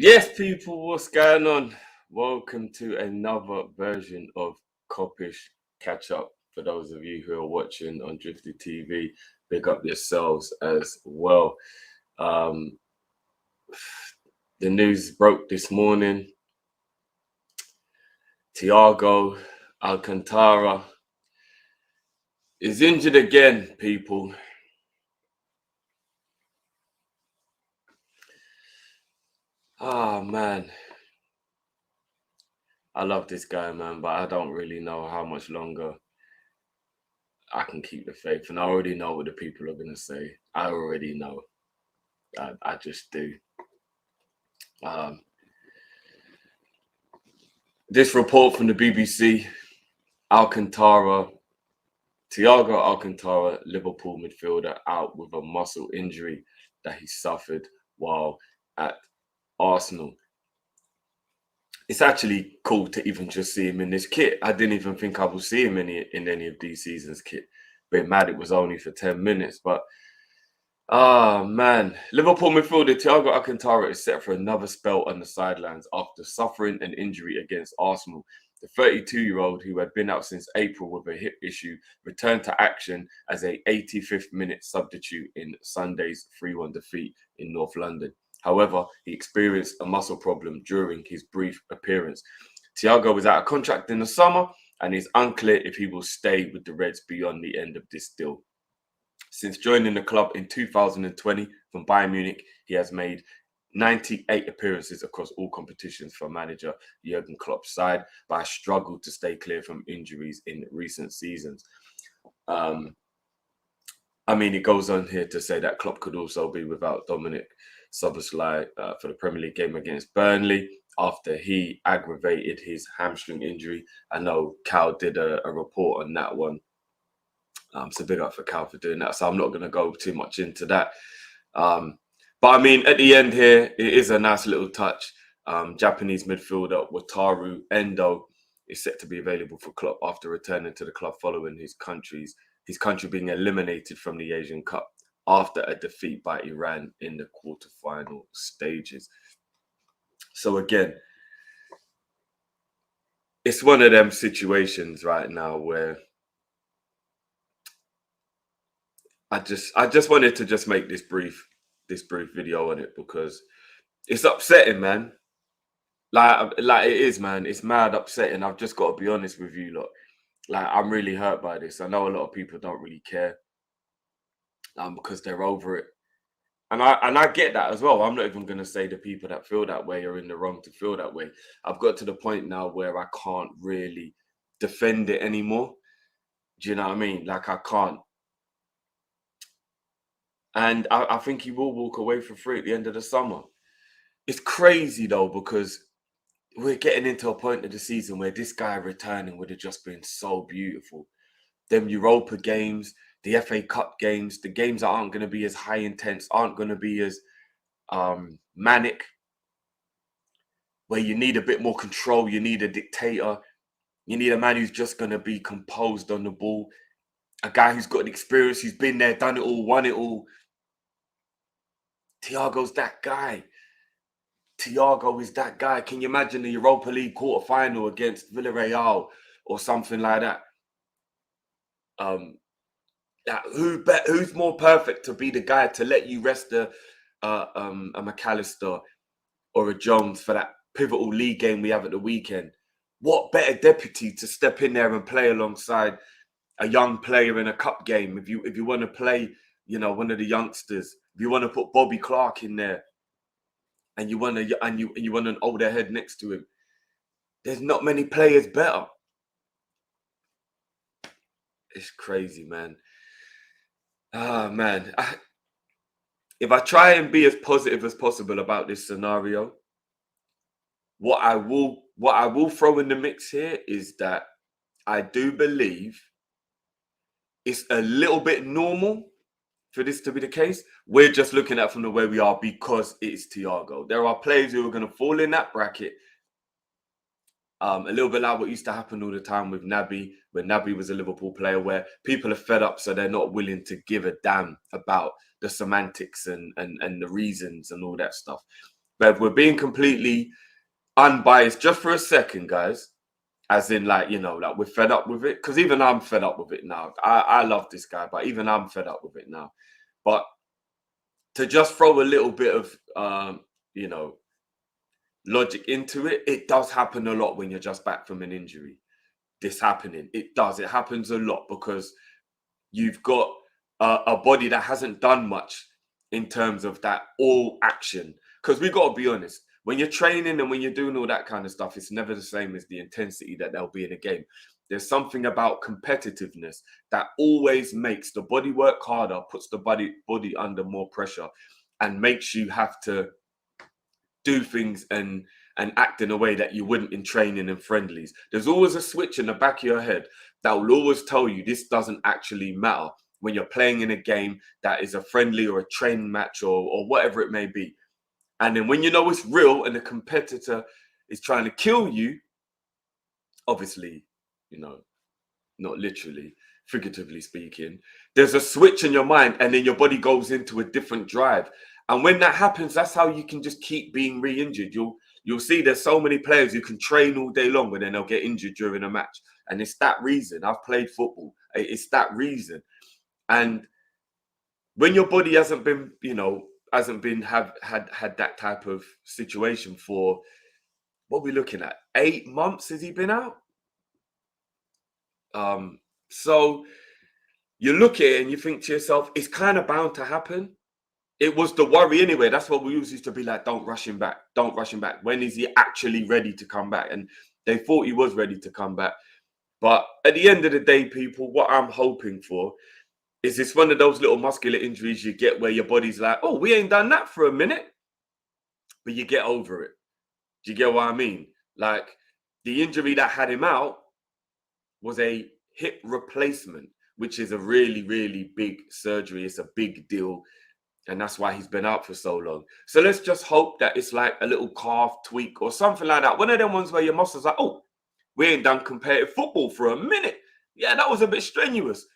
Yes, people, what's going on? Welcome to another version of Kopish Catch-Up. For those of you who are watching on Drifty TV, big up yourselves as well. Um, the news broke this morning. Thiago Alcantara is injured again, people. Ah, man. I love this guy, man, but I don't really know how much longer I can keep the faith. And I already know what the people are going to say. I already know. I just do. This report from the BBC, Alcantara, Thiago Alcantara, Liverpool midfielder, out with a muscle injury that he suffered while at Arsenal. It's actually cool to even just see him in this kit. I didn't even think I will see him in any of these seasons' kit. Bit mad it was only for 10 minutes, but man. Liverpool midfielder Thiago Alcantara is set for another spell on the sidelines after suffering an injury against Arsenal. The 32-year-old, who had been out since April with a hip issue, returned to action as a 85th minute substitute in Sunday's 3-1 defeat in North London. However, he experienced a muscle problem during his brief appearance. Thiago was out of contract in the summer and is unclear if he will stay with the Reds beyond the end of this deal. Since joining the club in 2020 from Bayern Munich, he has made 98 appearances across all competitions for manager Jurgen Klopp's side, but has struggled to stay clear from injuries in recent seasons. It goes on here to say that Klopp could also be without Dominic Szoboszlai for the Premier League game against Burnley after he aggravated his hamstring injury. I know Cal did a report on that one. So big up for Cal for doing that. So I'm not going to go too much into that. But at the end here, it is a nice little touch. Japanese midfielder Wataru Endo is set to be available for Klopp after returning to the club following his country being eliminated from the Asian Cup after a defeat by Iran in the quarterfinal stages. So again, it's one of them situations right now where I just wanted to just make this brief video on it because it's upsetting, man. Like it is, man. It's mad upsetting. I've just got to be honest with you, look. Like, I'm really hurt by this. I know a lot of people don't really care, because they're over it, and I get that as well. I'm not even going to say the people that feel that way are in the wrong to feel that way. I've got to the point now where I can't really defend it anymore. Do you know what I mean? Like, I can't. And I think he will walk away for free at the end of the summer. It's crazy, though, because we're getting into a point of the season where this guy returning would have just been so beautiful. Them Europa games, the FA Cup games, the games that aren't going to be as high intense, aren't going to be as manic, where you need a bit more control, you need a dictator, you need a man who's just going to be composed on the ball, a guy who's got experience, who's been there, done it all, won it all. Thiago's that guy. Thiago is that guy. Can you imagine the Europa League quarterfinal against Villarreal or something like that? Who's more perfect to be the guy to let you rest a McAllister or a Jones for that pivotal league game we have at the weekend? What better deputy to step in there and play alongside a young player in a cup game? If you want to play, one of the youngsters, if you want to put Bobby Clark in there, and you want an older head next to him, there's not many players better. It's crazy, man. Man. If I try and be as positive as possible about this scenario, what I will throw in the mix here is that I do believe it's a little bit normal for this to be the case. We're just looking at from the way we are because it's Thiago. There are players who are going to fall in that bracket. A little bit like what used to happen all the time with Naby, when Naby was a Liverpool player, where people are fed up, so they're not willing to give a damn about the semantics and the reasons and all that stuff. But if we're being completely unbiased just for a second, guys, as in like, you know, like we're fed up with it. Because even I'm fed up with it now. I love this guy, but even I'm fed up with it now. But to just throw a little bit of, you know, logic into it, it does happen a lot when you're just back from an injury. This happening, it does. It happens a lot because you've got a body that hasn't done much in terms of that all action. Because we got to be honest, when you're training and when you're doing all that kind of stuff, it's never the same as the intensity that there'll be in a game. There's something about competitiveness that always makes the body work harder, puts the body under more pressure, and makes you have to do things and act in a way that you wouldn't in training and friendlies. There's always a switch in the back of your head that will always tell you this doesn't actually matter when you're playing in a game that is a friendly or a training match or whatever it may be. And then when you know it's real and the competitor is trying to kill you, obviously, you know, not literally, figuratively speaking, there's a switch in your mind and then your body goes into a different drive. And when that happens, that's how you can just keep being re-injured. You'll see there's so many players who can train all day long, but then they'll get injured during a match. And it's that reason. I've played football. It's that reason. And when your body hasn't been, you know, had that type of situation for, what are we looking at? 8 months has he been out? So you look at it and you think to yourself, it's kind of bound to happen. It was the worry anyway. That's what we used to be like, don't rush him back. Don't rush him back. When is he actually ready to come back? And they thought he was ready to come back. But at the end of the day, people, what I'm hoping for is it's one of those little muscular injuries you get where your body's like, oh, we ain't done that for a minute. But you get over it. Do you get what I mean? Like the injury that had him out was a hip replacement, which is a really, really big surgery. It's a big deal. And that's why he's been out for so long. So let's just hope that it's like a little calf tweak or something like that. One of them ones where your muscles are like, oh, we ain't done competitive football for a minute. Yeah, that was a bit strenuous.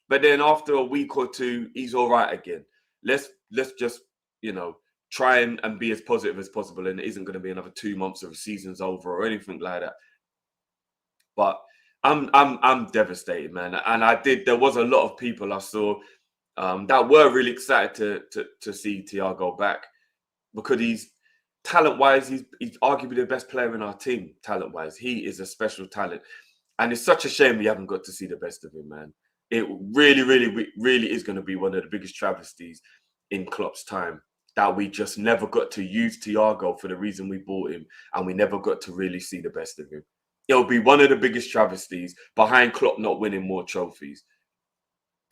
But then after a week or two, he's all right again. Let's just, you know, try and be as positive as possible. And it isn't going to be another 2 months of season's over or anything like that. But I'm devastated, man. And there was a lot of people I saw that were really excited to see Thiago back because he's talent-wise, he's arguably the best player in our team. Talent-wise, he is a special talent, and it's such a shame we haven't got to see the best of him, man. It really, really, really is going to be one of the biggest travesties in Klopp's time that we just never got to use Thiago for the reason we bought him, and we never got to really see the best of him. It'll be one of the biggest travesties behind Klopp not winning more trophies.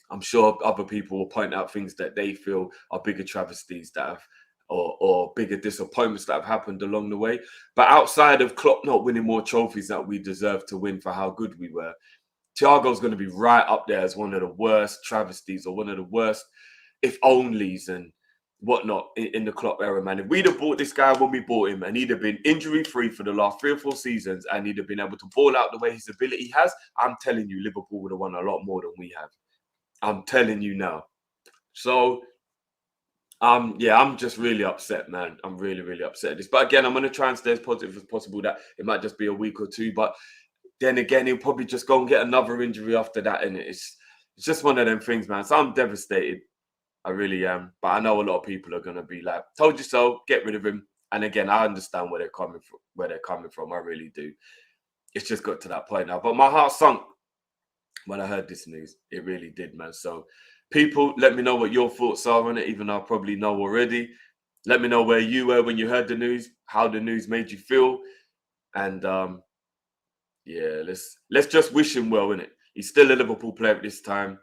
I'm sure other people will point out things that they feel are bigger travesties that have, or bigger disappointments that have happened along the way. But outside of Klopp not winning more trophies that we deserve to win for how good we were, Thiago's going to be right up there as one of the worst travesties or one of the worst if onlys and whatnot in the Klopp era, man. If we'd have bought this guy when we bought him and he'd have been injury-free for the last 3 or 4 seasons and he'd have been able to ball out the way his ability has, I'm telling you, Liverpool would have won a lot more than we have. I'm telling you now. So, yeah, I'm just really upset, man. I'm really, really upset at this. But again, I'm going to try and stay as positive as possible that it might just be a week or two. But then again, he'll probably just go and get another injury after that. And it's just one of them things, man. So I'm devastated. I really am. But I know a lot of people are going to be like, told you so, get rid of him. And again, I understand where they're coming from. I really do. It's just got to that point now. But my heart sunk when I heard this news. It really did, man. So people, let me know what your thoughts are on it, even though I probably know already. Let me know where you were when you heard the news, how the news made you feel. And yeah, let's just wish him well, innit? He's still a Liverpool player at this time.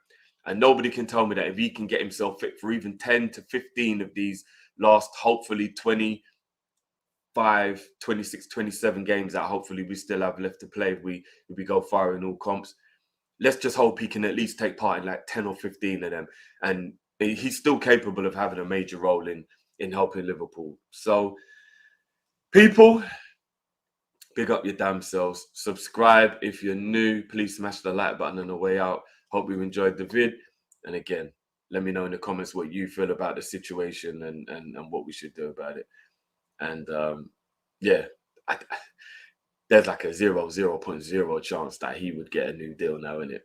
And nobody can tell me that if he can get himself fit for even 10 to 15 of these last, hopefully 25, 26, 27 games that hopefully we still have left to play if we go far in all comps. Let's just hope he can at least take part in like 10 or 15 of them. And he's still capable of having a major role in helping Liverpool. So, people, big up your damn selves. Subscribe if you're new. Please smash the like button on the way out. Hope you enjoyed the vid. And again, let me know in the comments what you feel about the situation and what we should do about it. And yeah, there's like a 0.0 chance that he would get a new deal now, innit?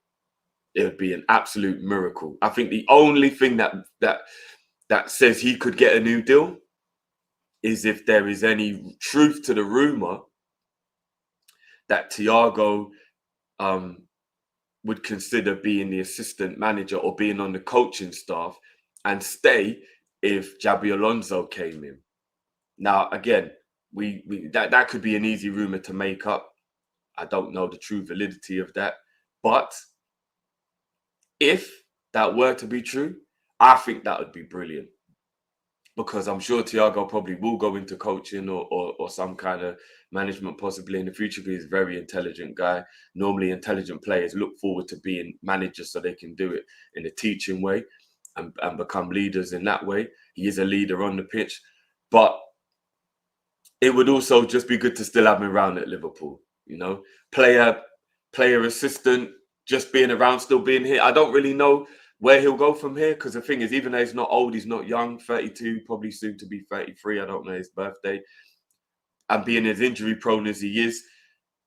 It would be an absolute miracle. I think the only thing that says he could get a new deal is if there is any truth to the rumor that Thiago would consider being the assistant manager or being on the coaching staff and stay if Jabi Alonso came in. Now, again, that could be an easy rumor to make up. I don't know the true validity of that. But if that were to be true, I think that would be brilliant. Because I'm sure Thiago probably will go into coaching or some kind of management possibly in the future, because he's a very intelligent guy. Normally, intelligent players look forward to being managers so they can do it in a teaching way and become leaders in that way. He is a leader on the pitch. But it would also just be good to still have him around at Liverpool, you know, player assistant, just being around, still being here. I don't really know where he'll go from here, because the thing is, even though he's not old, he's not young, 32, probably soon to be 33. I don't know his birthday. And being as injury prone as he is,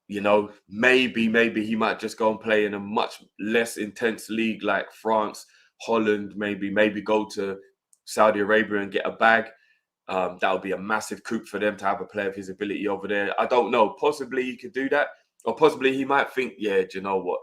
you know, maybe he might just go and play in a much less intense league like France, Holland, maybe go to Saudi Arabia and get a bag. That would be a massive coup for them to have a player of his ability over there. I don't know. Possibly he could do that, or possibly he might think, yeah, do you know what?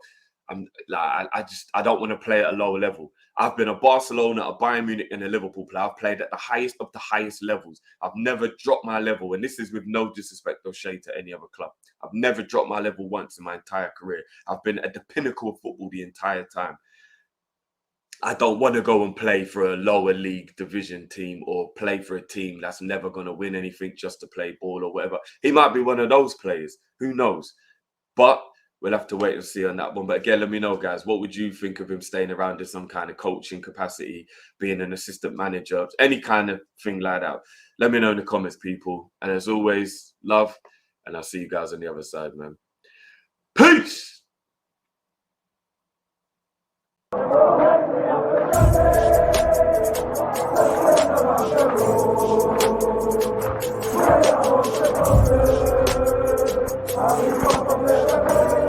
I don't want to play at a lower level. I've been a Barcelona, a Bayern Munich, and a Liverpool player. I've played at the highest of the highest levels. I've never dropped my level, and this is with no disrespect or shade to any other club. I've never dropped my level once in my entire career. I've been at the pinnacle of football the entire time. I don't want to go and play for a lower league division team or play for a team that's never going to win anything just to play ball or whatever. He might be one of those players. Who knows? But we'll have to wait and see on that one. But again, let me know, guys, what would you think of him staying around in some kind of coaching capacity, being an assistant manager, any kind of thing like that? Let me know in the comments, people. And as always, love. And I'll see you guys on the other side, man. Peace!